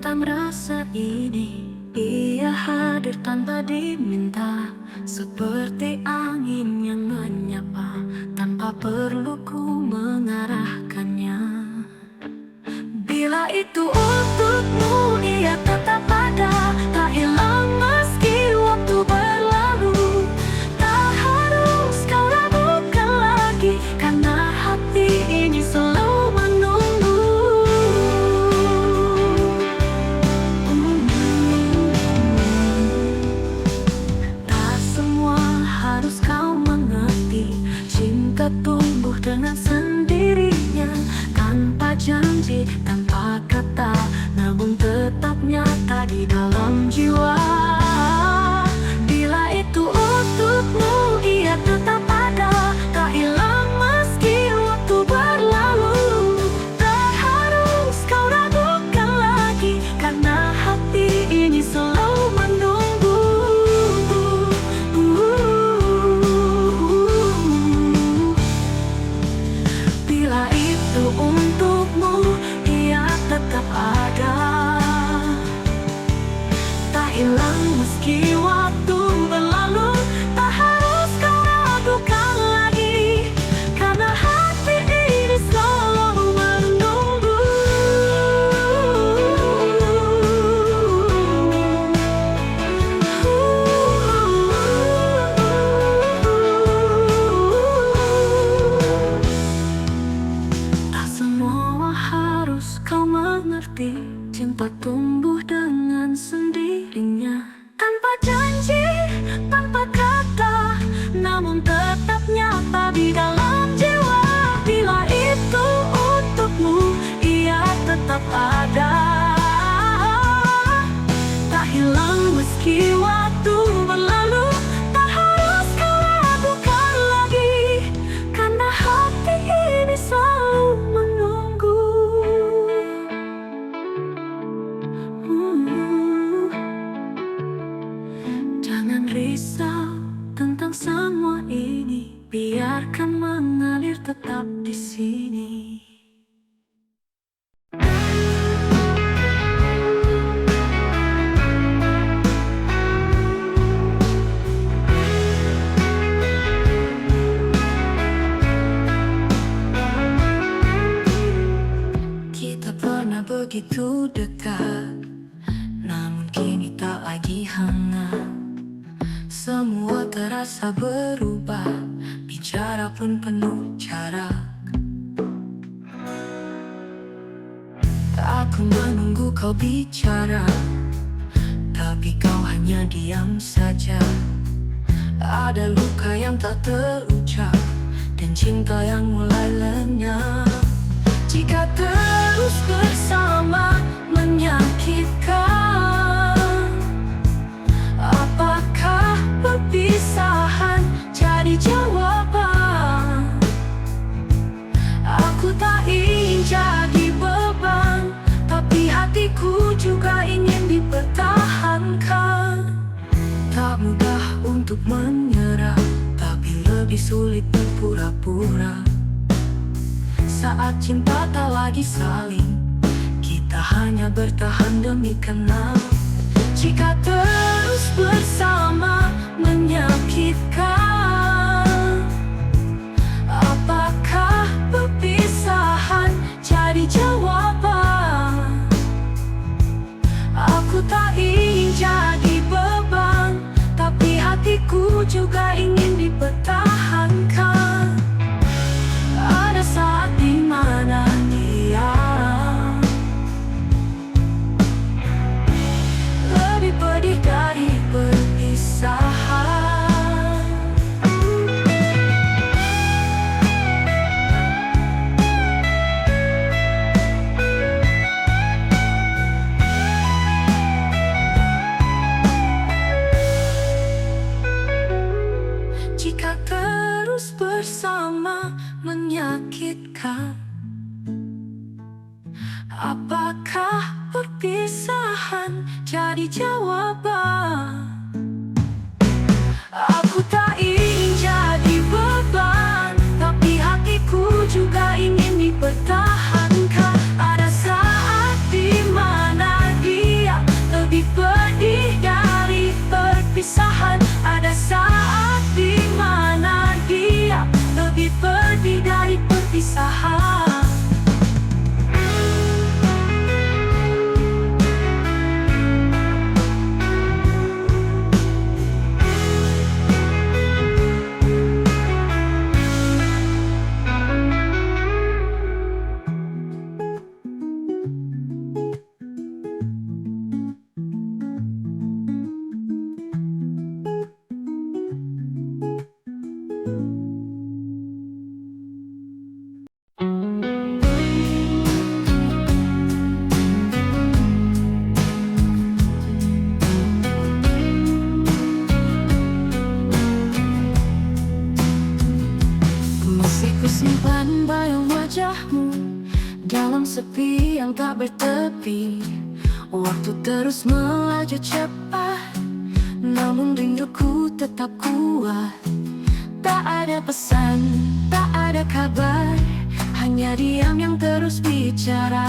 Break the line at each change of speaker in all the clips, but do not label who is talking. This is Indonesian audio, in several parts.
tentang rasa ini. Ia hadir tanpa diminta, seperti angin yang menyapa, tanpa perlu ku mengarahkannya. Bila itu untukmu, ia tetap ada, tak hilang meski waktu berlalu. Tak harus kau ragukan lagi, karena hati ini selalu menunggu. Tak semua harus kau mengerti, cinta tumbuh dengan sendirinya, tanpa janji, tanpa kata, namun tetap nyata di dalam jiwa. Bila itu untukmu, ia tetap ada, tak hilang meski waktu berlalu. Tak harus kau ragukan lagi, karena hati ini selalu menunggu. Bila itu untukmu, ia tetap ada, tak hilang meski waktu berlalu. Tak harus kau ragukan lagi, karena hati ini selalu menunggu. Tak semua harus kau mengerti, cinta tumbuh dengan sendirinya, tanpa janji, tanpa kata, namun tetap nyata di dalam jiwa. Bila itu untukmu, ia tetap ada, tak hilang meski waktu berlalu. Tak harus kau ragukan lagi, karena hati ini selalu menunggu. Jangan risau tentang semua ini, biarkan mengalir tetap di sini. Kita pernah begitu dekat, namun kini tak lagi hangat. Semua terasa berubah, bicara pun penuh jarak. Aku menunggu kau bicara, tapi kau hanya diam saja. Ada luka yang tak terucap, dan cinta yang mulai lenyap. Jika terus bersama menyakitkan, apakah perpisahan jadi jawaban? Aku tak ingin jadi beban, tapi hatiku juga ingin dipertahankan. Tak mudah untuk menyerah, tapi lebih sulit berpura-pura. Saat cinta tak lagi saling, kita hanya bertahan demi kenal. Jika terus bersama menyakitkan, apakah perpisahan jadi jawaban? Aku tak ingin jadi beban, tapi hatiku juga ingin dipertahankan. Ada saat dimana dia lebih pedih dari perpisahan. Jika terus bersama menyakitkan, apakah perpisahan jadi jawaban? Aku tak ingin jadi beban, tapi hatiku juga ingin dipertahankan. Ada saat dimana dia yang tak bertepi. Waktu terus melaju cepat, namun rinduku tetap kuat. Tak ada pesan, tak ada kabar, hanya diam yang terus bicara.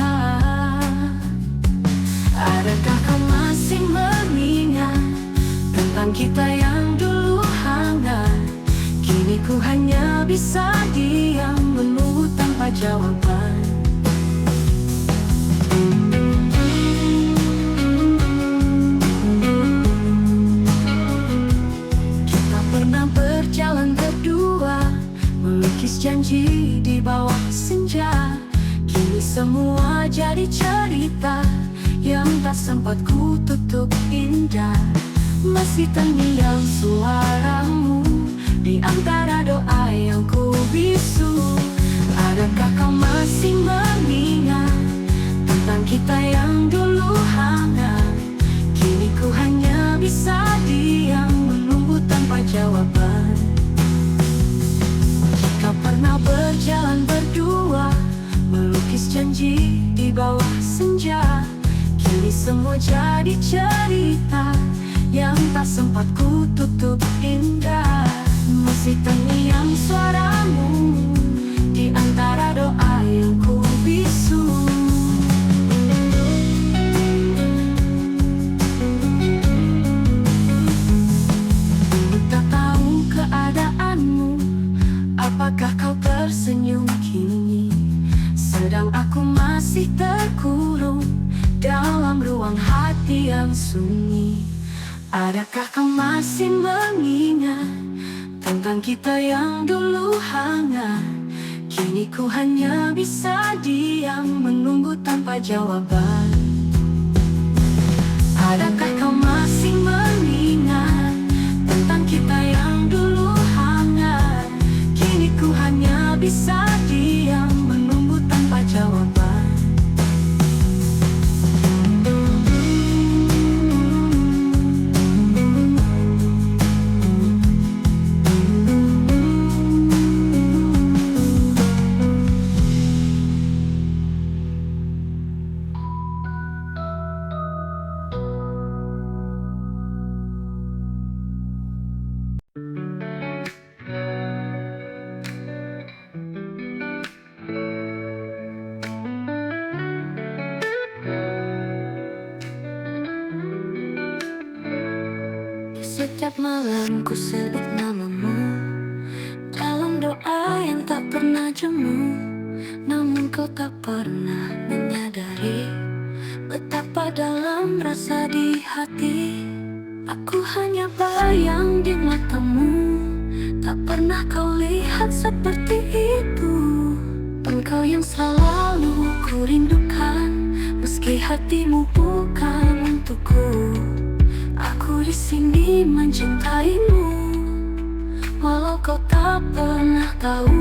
Adakah kau masih mengingat tentang kita yang dulu hangat? Kini ku hanya bisa diam, menunggu tanpa jawaban. Kita pernah berjalan berdua, melukis janji di bawah senja. Kini semua jadi cerita yang tak sempat ku tutup indah. Masih terngiang suaramu di antara doa yang ku bisu. Adakah kau masih mengingat tentang kita yang dulu hangat? Kini ku hanya bisa diam, menunggu tanpa jawaban. Kita pernah berjalan berdua, melukis janji di bawah senja. Kini semua jadi cerita yang tak sempat ku tutup indah. Masih terngiang suaramu di antara doa yang ku bisu. Tak tahu keadaanmu, apakah kau tersenyum kini? Sedang aku masih terkurung dalam ruang hati yang sunyi. Adakah kau masih mengingat tentang kita yang dulu hangat? Kini ku hanya bisa diam, menunggu tanpa jawaban. Adakah kau masih mengingat tentang kita yang dulu hangat? Kini ku hanya bisa diam, menunggu tanpa jawaban. Setiap malam ku sebut namamu dalam doa yang tak pernah jemu. Namun kau tak pernah menyadari betapa dalam rasa di hati. Aku hanya bayang di matamu, tak pernah kau lihat seperti itu. Engkau yang selalu ku rindukan, meski hatimu bukan untukku. Aku di sini mencintaimu, walau kau tak pernah tahu.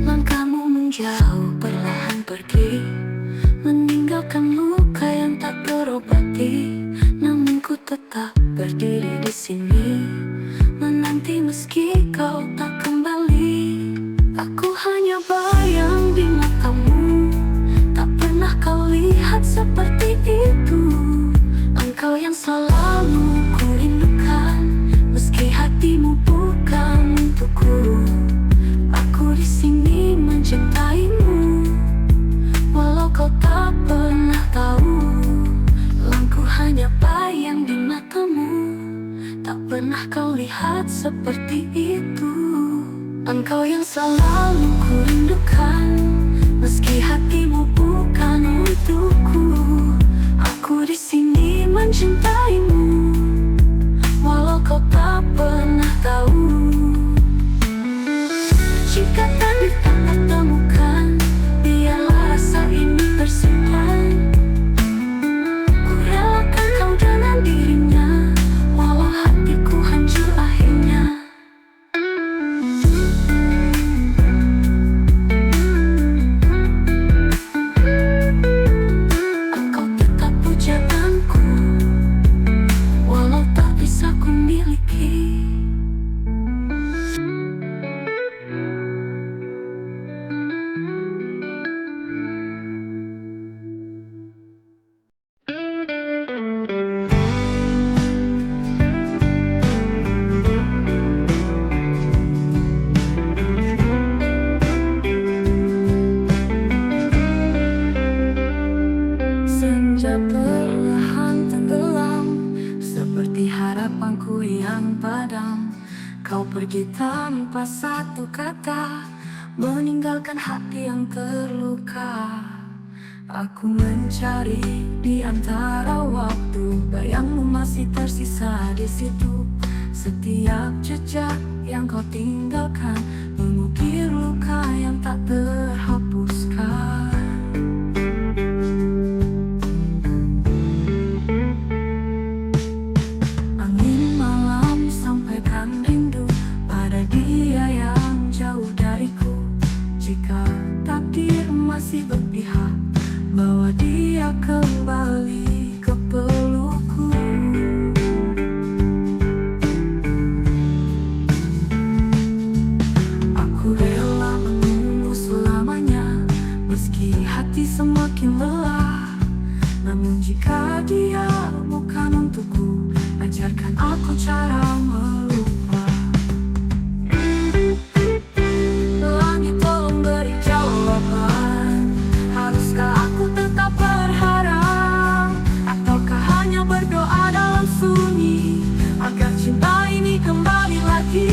Langkahmu menjauh perlahan pergi, meninggalkan luka yang tak terobati. Namun ku tetap berdiri di sini, menanti meski kau tak kembali. Aku hanya bayang di matamu, tak pernah kau lihat seperti itu. Engkau yang selalu ku rindukan, meski hatimu bukan untukku. Aku di sini mencintaimu, walau kau tak pernah tahu. Langku hanya bayang di matamu, tak pernah kau lihat seperti itu. Engkau yang selalu ku rindukan, meski hatimu bukan untukku. Aku di sini mencintaimu, walau kau tak pernah tahu. Jika tadi tak tertemukan, biarlah rasa ini tersimpan. Ku relakan kau dengan dirinya, walau hatiku hancur akhirnya. kata, meninggalkan hati yang terluka. Aku mencari di antara waktu, bayangmu masih tersisa di situ. Setiap jejak yang kau tinggalkan mengukir luka yang tak terhapuskan. Angin malam sampaikan rindu pada dia yang jauh dariku. Jika takdir masih berpihak, bawa dia kembali ke pelukku. Aku rela menunggu selamanya, meski hati semakin lelah. Namun jika dia bukan untukku, ajarkan aku cara melupa. Langit tolong beri jawaban, haruskah aku tetap berharap, ataukah hanya berdoa dalam sunyi agar cinta ini kembali lagi?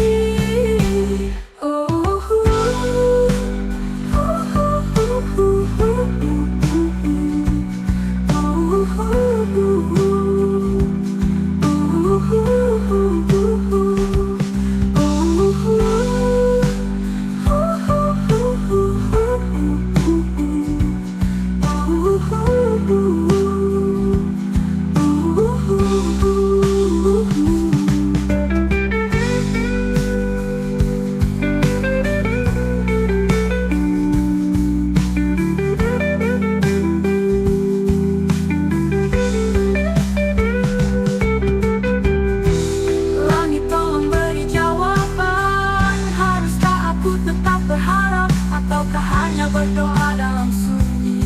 Berdoa dalam sunyi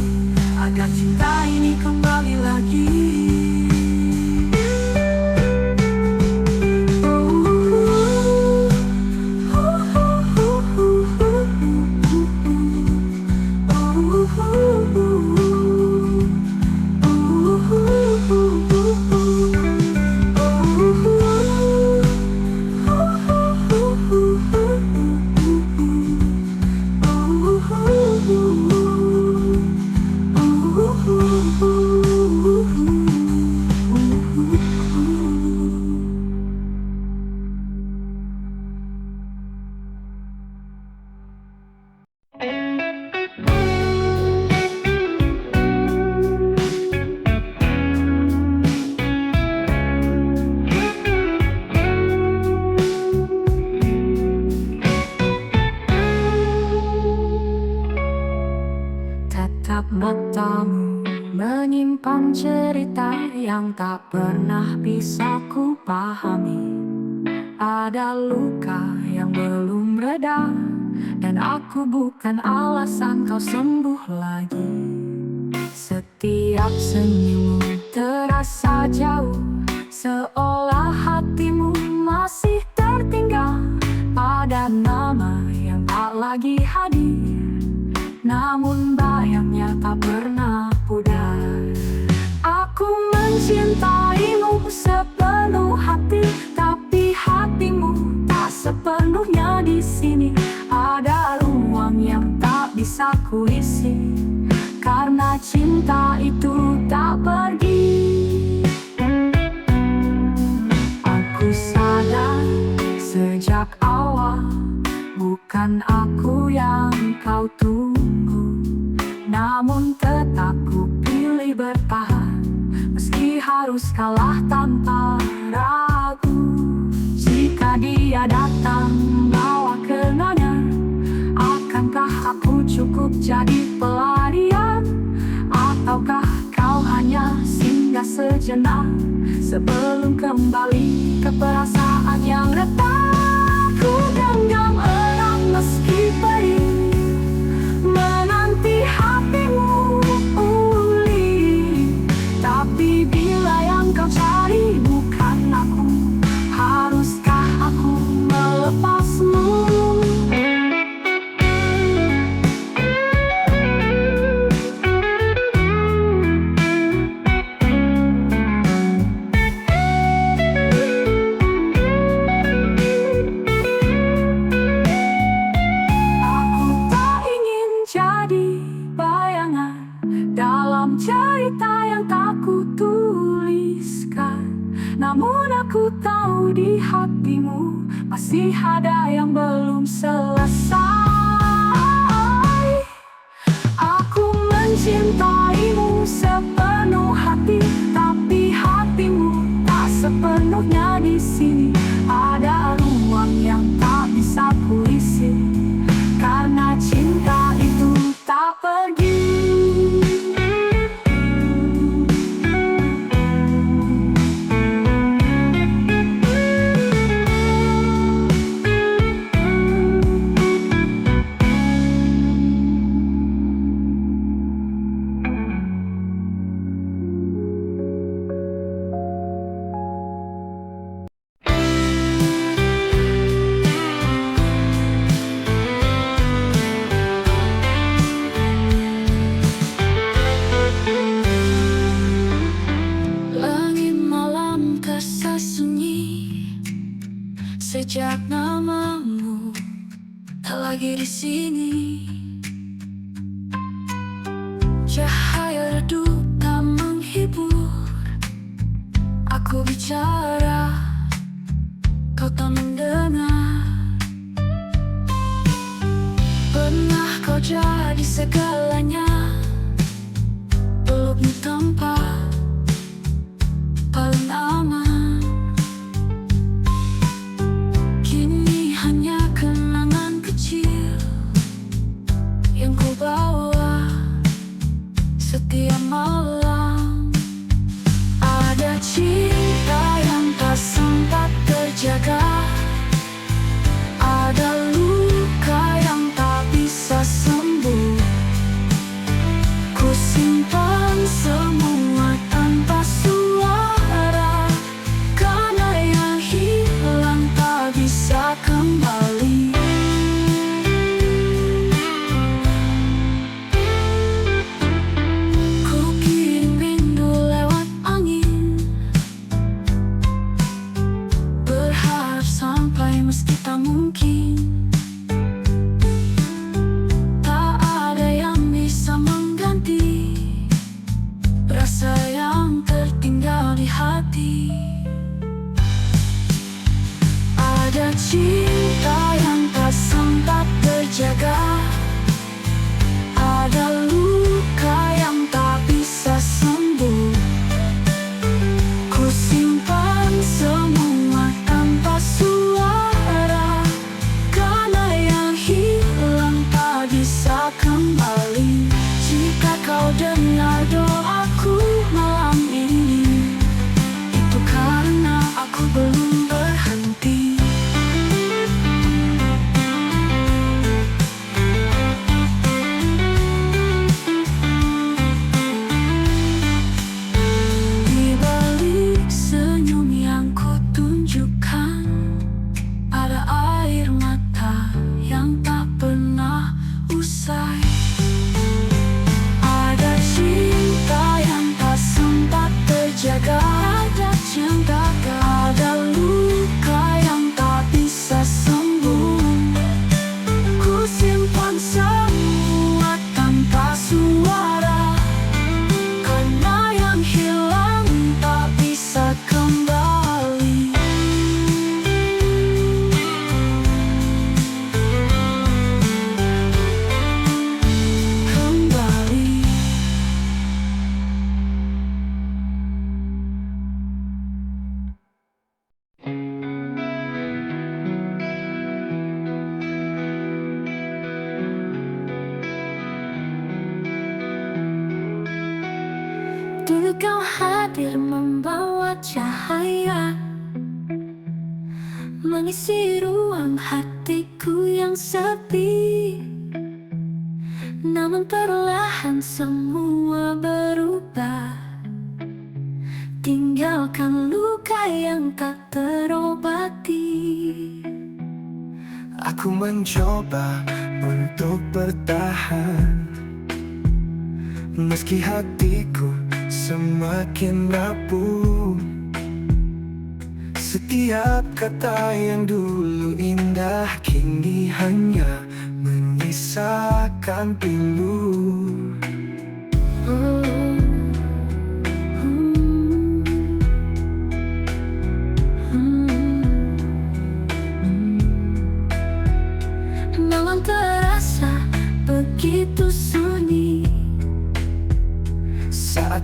agar cinta ini kembali lagi. Tatap matamu menyimpan cerita yang tak pernah bisa ku pahami. Ada luka yang belum reda, dan aku bukan alasan kau sembuh lagi. Setiap senyummu terasa jauh, seolah hatimu masih tertinggal pada nama yang tak lagi hadir. Namun bayangnya tak pernah pudar. Aku mencintaimu sepenuh hati, tapi hatimu tak sepenuhnya di sini. Ada ruang yang tak bisa kuisi, karena cinta itu tak pergi. Aku sadar sejak awal, bukan aku yang kau tunggu. Namun tetap ku pilih bertahan, meski harus kalah tanpa ragu. Jika dia datang bawa kenangan, akankah aku cukup jadi pelarian? Ataukah kau hanya singgah sejenak sebelum kembali ke perasaan yang retak? Ku genggam erat meski perih, menanti hatimu pulih. Tapi bila yang kau cari bukan aku, haruskah aku melepasmu? Namun aku tahu di hatimu masih ada yang belum selesai. Aku mencintaimu sepenuh hati, tapi hatimu tak sepenuhnya di sini. Ada ruang yang tak bisa kuisi, karena cinta itu tak pergi. Sejak namamu tak lagi di sini, cahaya redup tak menghibur. Aku bicara, kau tak mendengar. Pernah kau jadi segalanya, pelukmu tempat paling aman. Setiap malam ada cinta yang tak sempat terjaga, ada luka yang tak bisa sembuh. Ku simpan semua tanpa suara, karena yang hilang tak bisa kembali. Meski tak mungkin, tak ada yang bisa mengganti rasa yang tertinggal di hati. Ada cinta yang tak sempat terjaga, ada luka yang tak bisa sembuh. Ku simpan semua tanpa suara, bisa kembali. Jika kau dengar doaku malam ini, itu karena aku belum berhenti. Di balik senyum yang ku tunjukkan, ada air mata yang tak pernah usai. Ada cinta yang tak sempat terjaga, ada cinta, ada luka yang tak bisa sembuh. Ku simpan semua tanpa suara, karena yang hilang tak bisa kembali. Dulu kau hadir membawa cahaya, mengisi ruang hatiku yang sepi. Namun perlahan semua berubah, tinggalkan luka yang tak terobati.
Aku mencoba untuk bertahan, meski hatiku semakin rapuh. Setiap kata yang dulu indah kini hanya menyisakan pilu.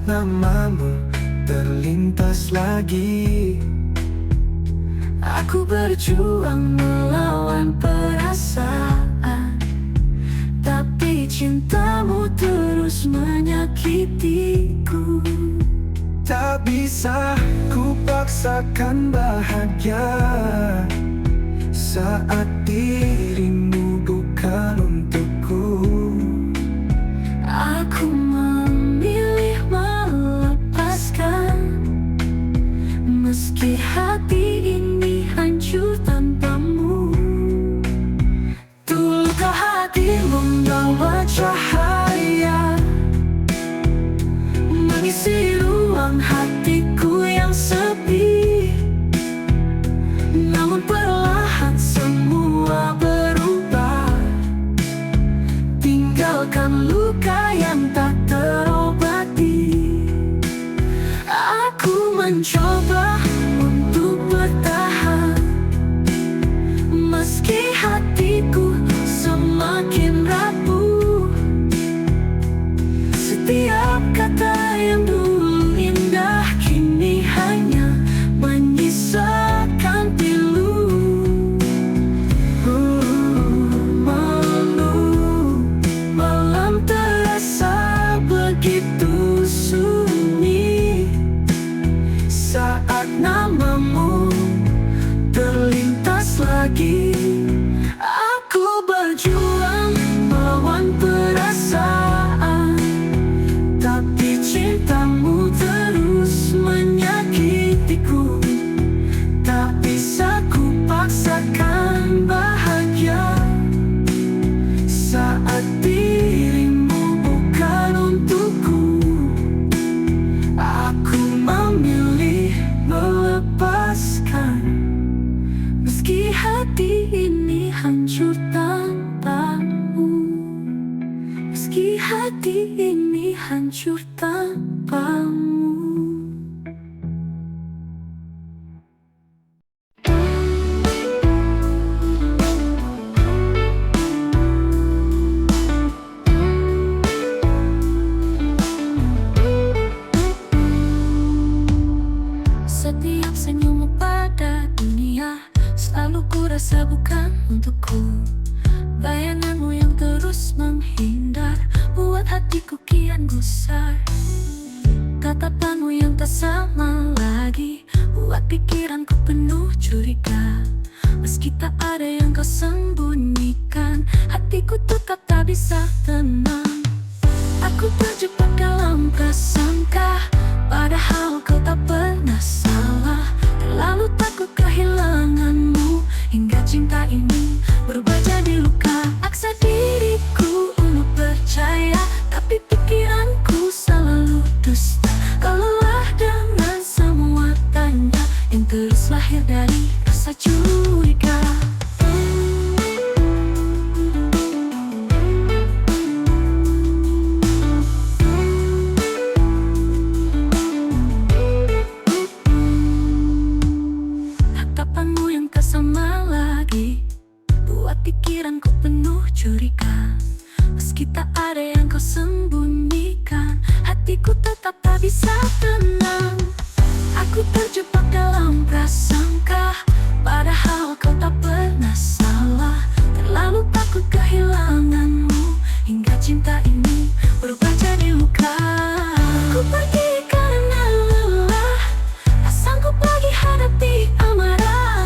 namamu terlintas lagi.
Aku berjuang melawan perasaan, tapi cintamu terus menyakitiku.
Tak bisa ku paksakan bahagia saat dirimu bukan untukku.
Aku memilih melepaskan, meski hati ini hancur tanpamu. Dulu hati membawa cahaya, mengisi ruang hatiku yang sepi. Namun perlahan semua berubah, tinggalkan luka yang tak terobati. Aku mencoba untuk bertahan, meski hatiku semakin rapuh. Setiap kata yang dulu indah kini hanya menyisakan pilu. Malam terasa begitu sunyi saat namamu terlintas lagi. Aku berjuang melawan perasaan, tapi cintamu terus menyakitiku. Tak bisa ku paksakan bahagia saat dirimu bukan untukku. Aku memilih melepaskan, meski hati ini hancur tanpamu. Meski hati ini hancur tanpamu. Setiap senyummu pada dunia selalu ku rasa bukan untukku. Bayanganmu yang terus menghindar buat hatiku kian gusar. Tatapanmu yang tak sama lagi buat pikiranku penuh curiga. Meski tak ada yang kau sembunyikan, hatiku tetap tak bisa tenang. Aku terjebak dalam prasangka, padahal kau tak pernah salah. Terlalu takut kehilanganmu, hingga cinta ini berubah jadi luka. Aksa diriku untuk percaya, tapi pikiranku selalu dusta. Kau lelah dengan semua tanya yang terus lahir dari rasa curiga. Tatapanmu yang tak sama lagi buat pikiranku penuh curiga. Meski tak ada yang kau sembunyikan, hatiku tetap tak bisa tenang. Aku terjebak dalam prasangka, padahal kau tak pernah salah. Terlalu takut kehilanganmu, hingga cinta ini berubah jadi luka. Ku pergi karena lelah, tak sanggup lagi hadapi amarah.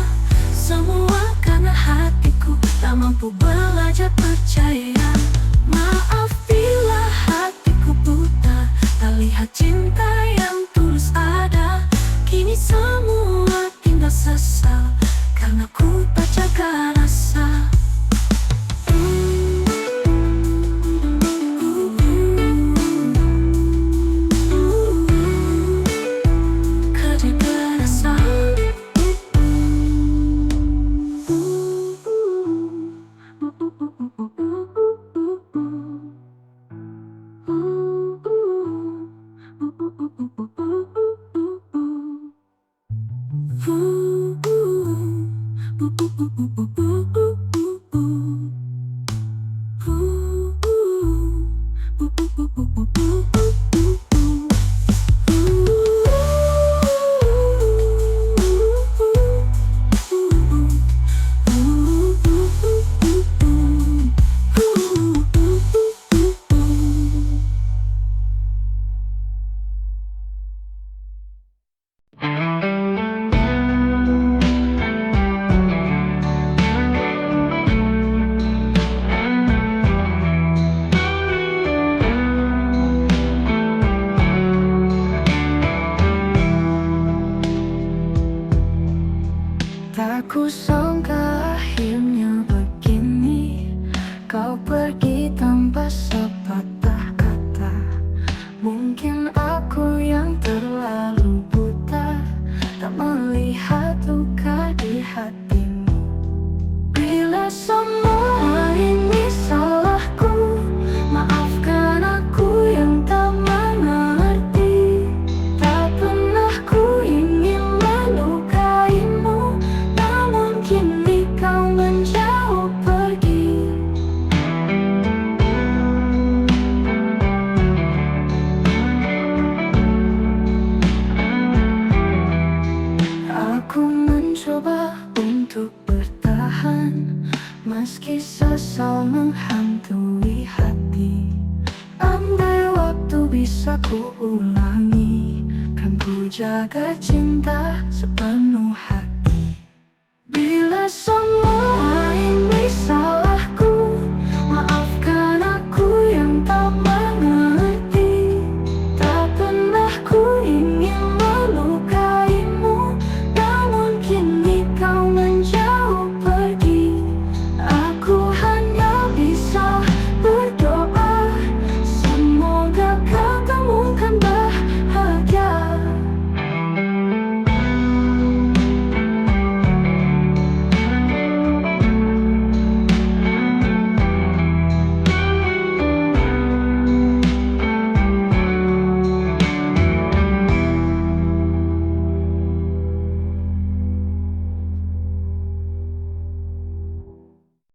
Semua karena hatiku tak mampu belajar percaya. Maaf bila hatiku buta, tak lihat cinta yang kau pergi tanpa sepatah kata. Mungkin aku yang terlalu buta, tak melihat luka di hatimu. Bila semua ini salahku, maafkan aku yang tak mengerti. Tak pernah ku ingin melukaimu, namun kini kau menjauh pergi. Aku mencoba untuk bertahan, meski sesal menghantui hati. Andai waktu bisa ku ulangi, kan ku jaga cinta sepenuh hati. Bila semua